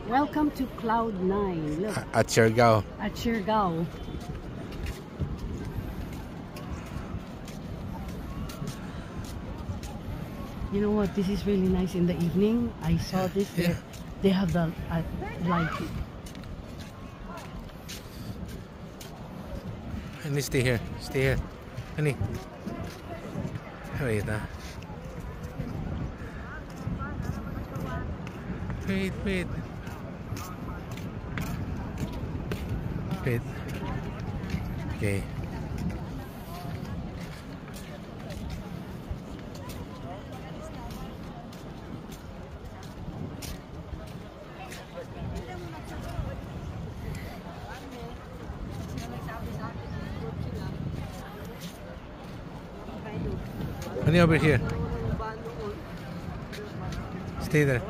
Welcome to Cloud9. Look. At Siargao. At Siargao. You know what? This is really nice in the evening. I saw this. Yeah. They have the light. Honey, stay here. Stay here. Honey. Wait, Wait, wait. Wait. Okay. Honey, over here. Stay there.